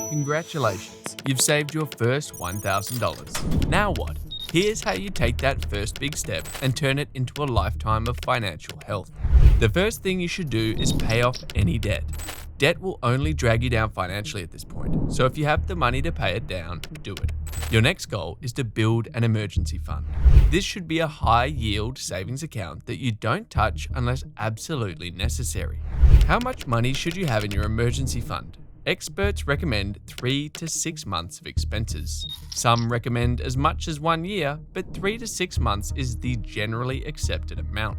Congratulations, you've saved your first $1,000. Now what? Here's how you take that first big step and turn it into a lifetime of financial health. The first thing you should do is pay off any debt. Debt will only drag you down financially at this point, so if you have the money to pay it down, do it. Your next goal is to build an emergency fund. This should be a high-yield savings account that you don't touch unless absolutely necessary. How much money should you have in your emergency fund? Experts recommend 3 to 6 months of expenses. Some recommend as much as 1 year, but 3 to 6 months is the generally accepted amount.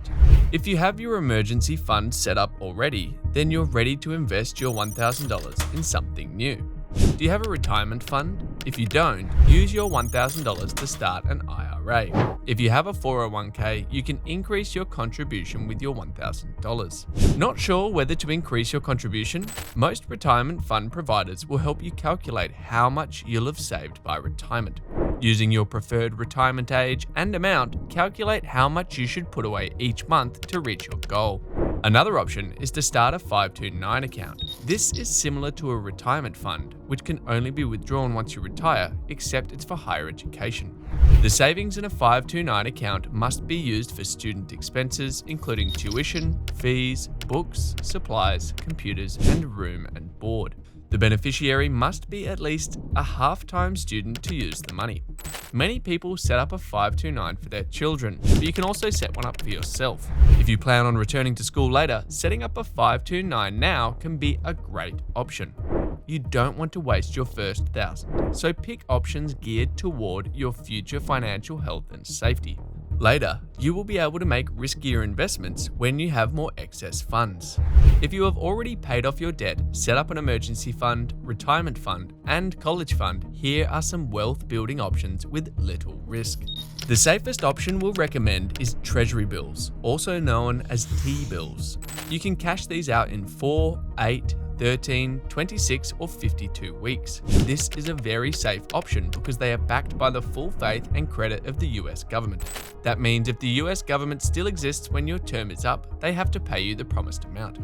If you have your emergency fund set up already, then you're ready to invest your $1,000 in something new. Do you have a retirement fund? If you don't, use your $1,000 to start an IRA. If you have a 401k, you can increase your contribution with your $1,000. Not sure whether to increase your contribution? Most retirement fund providers will help you calculate how much you'll have saved by retirement. Using your preferred retirement age and amount, calculate how much you should put away each month to reach your goal. Another option is to start a 529 account. This is similar to a retirement fund, which can only be withdrawn once you retire, except it's for higher education. The savings in a 529 account must be used for student expenses, including tuition, fees, books, supplies, computers, and room and board. The beneficiary must be at least a half-time student to use the money. Many people set up a 529 for their children, but you can also set one up for yourself. If you plan on returning to school later, setting up a 529 now can be a great option. You don't want to waste your first $1,000, so pick options geared toward your future financial health and safety. Later, you will be able to make riskier investments when you have more excess funds. If you have already paid off your debt, set up an emergency fund, retirement fund, and college fund, here are some wealth-building options with little risk. The safest option we'll recommend is Treasury bills, also known as T-bills. You can cash these out in 4, 8, 13, 26, or 52 weeks. This is a very safe option because they are backed by the full faith and credit of the US government. That means if the US government still exists when your term is up, they have to pay you the promised amount.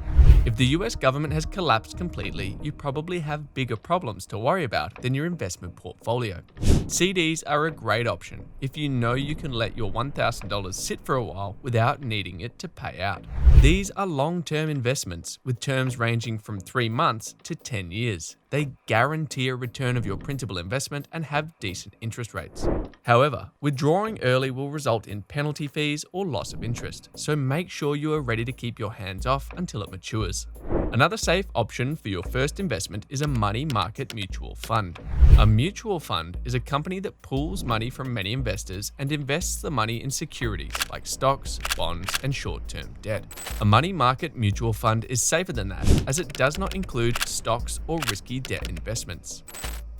If the US government has collapsed completely, you probably have bigger problems to worry about than your investment portfolio. CDs are a great option if you know you can let your $1,000 sit for a while without needing it to pay out. These are long-term investments with terms ranging from 3 months to 10 years. They guarantee a return of your principal investment and have decent interest rates. However, withdrawing early will result in penalty fees or loss of interest, so make sure you are ready to keep your hands off until it matures. Another safe option for your first investment is a money market mutual fund. A mutual fund is a company that pools money from many investors and invests the money in securities like stocks, bonds, and short-term debt. A money market mutual fund is safer than that, as it does not include stocks or risky debt investments.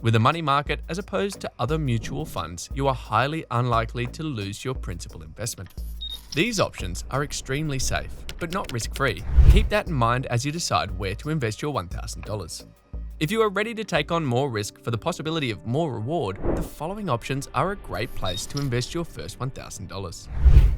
With a money market, as opposed to other mutual funds, you are highly unlikely to lose your principal investment. These options are extremely safe, but not risk-free. Keep that in mind as you decide where to invest your $1,000. If you are ready to take on more risk for the possibility of more reward, the following options are a great place to invest your first $1,000.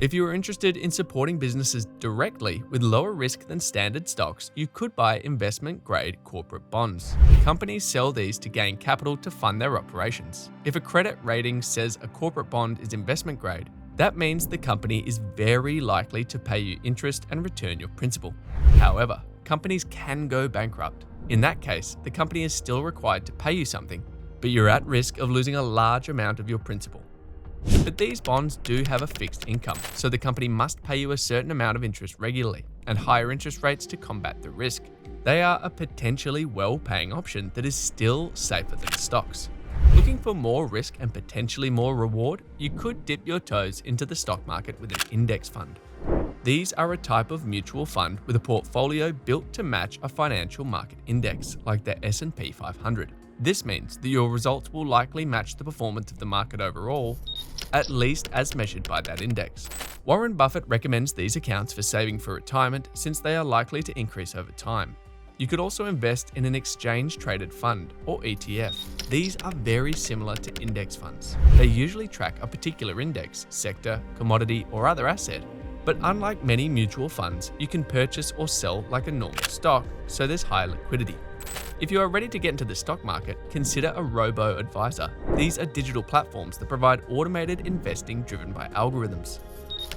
If you are interested in supporting businesses directly with lower risk than standard stocks, you could buy investment-grade corporate bonds. Companies sell these to gain capital to fund their operations. If a credit rating says a corporate bond is investment grade, that means the company is very likely to pay you interest and return your principal. However, companies can go bankrupt. In that case, the company is still required to pay you something, but you're at risk of losing a large amount of your principal. But these bonds do have a fixed income, so the company must pay you a certain amount of interest regularly, and higher interest rates to combat the risk. They are a potentially well-paying option that is still safer than stocks. Looking for more risk and potentially more reward, you could dip your toes into the stock market with an index fund. These are a type of mutual fund with a portfolio built to match a financial market index, like the S&P 500. This means that your results will likely match the performance of the market overall, at least as measured by that index. Warren Buffett recommends these accounts for saving for retirement since they are likely to increase over time. You could also invest in an exchange-traded fund, or ETF. These are very similar to index funds. They usually track a particular index, sector, commodity, or other asset. But unlike many mutual funds, you can purchase or sell like a normal stock, so there's high liquidity. If you are ready to get into the stock market, consider a robo-advisor. These are digital platforms that provide automated investing driven by algorithms.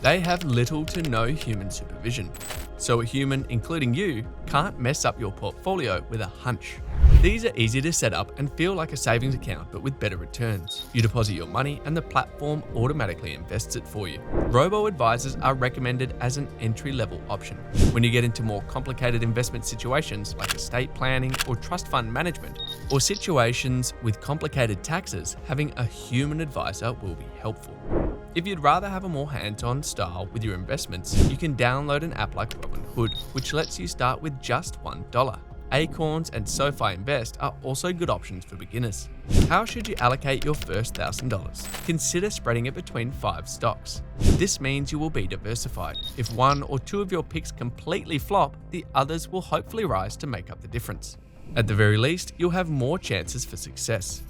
They have little to no human supervision, so a human, including you, can't mess up your portfolio with a hunch. These are easy to set up and feel like a savings account, but with better returns. You deposit your money and the platform automatically invests it for you. Robo-advisors are recommended as an entry-level option. When you get into more complicated investment situations like estate planning or trust fund management, or situations with complicated taxes, having a human advisor will be helpful. If you'd rather have a more hands-on style with your investments, you can download an app like Robinhood, which lets you start with just $1. Acorns and SoFi Invest are also good options for beginners. How should you allocate your first $1,000? Consider spreading it between 5 stocks. This means you will be diversified. If one or two of your picks completely flop, the others will hopefully rise to make up the difference. At the very least, you'll have more chances for success.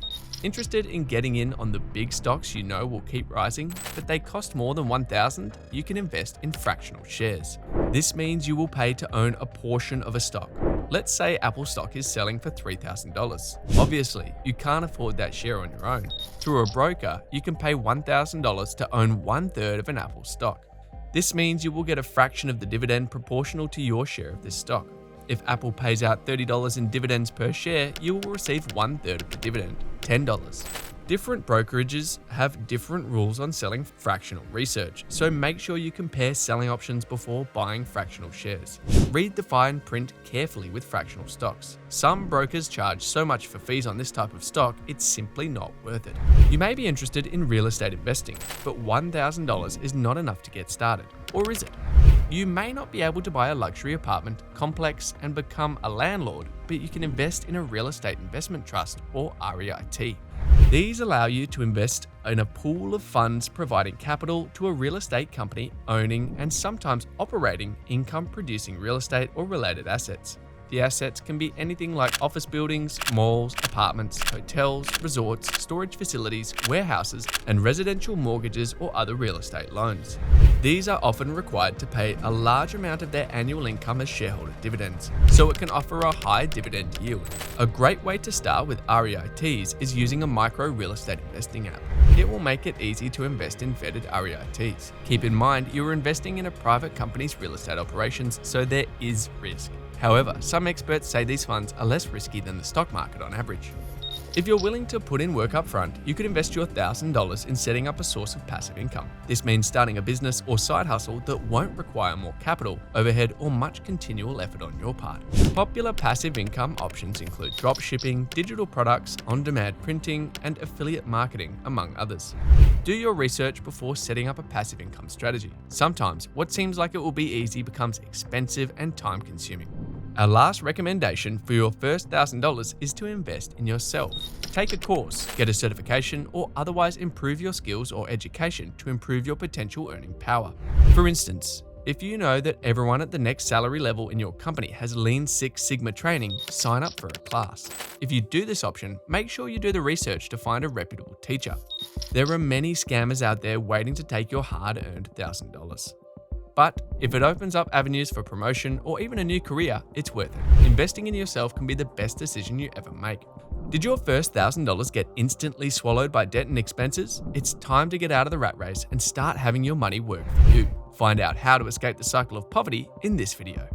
Interested in getting in on the big stocks you know will keep rising, but they cost more than $1,000? You can invest in fractional shares. This means you will pay to own a portion of a stock. Let's say Apple stock is selling for $3,000. Obviously, you can't afford that share on your own. Through a broker, you can pay $1,000 to own 1/3 of an Apple stock. This means you will get a fraction of the dividend proportional to your share of this stock. If Apple pays out $30 in dividends per share, you will receive 1/3 of the dividend, $10. Different brokerages have different rules on selling fractional research, so make sure you compare selling options before buying fractional shares. Read the fine print carefully with fractional stocks. Some brokers charge so much for fees on this type of stock, it's simply not worth it. You may be interested in real estate investing, but $1,000 is not enough to get started. Or is it? You may not be able to buy a luxury apartment complex and become a landlord, but you can invest in a real estate investment trust or REIT. These allow you to invest in a pool of funds providing capital to a real estate company owning and sometimes operating income-producing real estate or related assets. The assets can be anything like office buildings, malls, apartments, hotels, resorts, storage facilities, warehouses, and residential mortgages or other real estate loans. These are often required to pay a large amount of their annual income as shareholder dividends, so it can offer a high dividend yield. A great way to start with REITs is using a micro real estate investing app. It will make it easy to invest in vetted REITs. Keep in mind you are investing in a private company's real estate operations, so there is risk. However, some experts say these funds are less risky than the stock market on average. If you're willing to put in work up front, you could invest your $1,000 in setting up a source of passive income. This means starting a business or side hustle that won't require more capital, overhead, or much continual effort on your part. Popular passive income options include dropshipping, digital products, on-demand printing, and affiliate marketing, among others. Do your research before setting up a passive income strategy. Sometimes what seems like it will be easy becomes expensive and time-consuming. Our last recommendation for your first $1,000 is to invest in yourself. Take a course, get a certification, or otherwise improve your skills or education to improve your potential earning power. For instance, if you know that everyone at the next salary level in your company has Lean Six Sigma training, sign up for a class. If you do this option, make sure you do the research to find a reputable teacher. There are many scammers out there waiting to take your hard-earned $1,000. But if it opens up avenues for promotion or even a new career, it's worth it. Investing in yourself can be the best decision you ever make. Did your first $1,000 get instantly swallowed by debt and expenses? It's time to get out of the rat race and start having your money work for you. Find out how to escape the cycle of poverty in this video.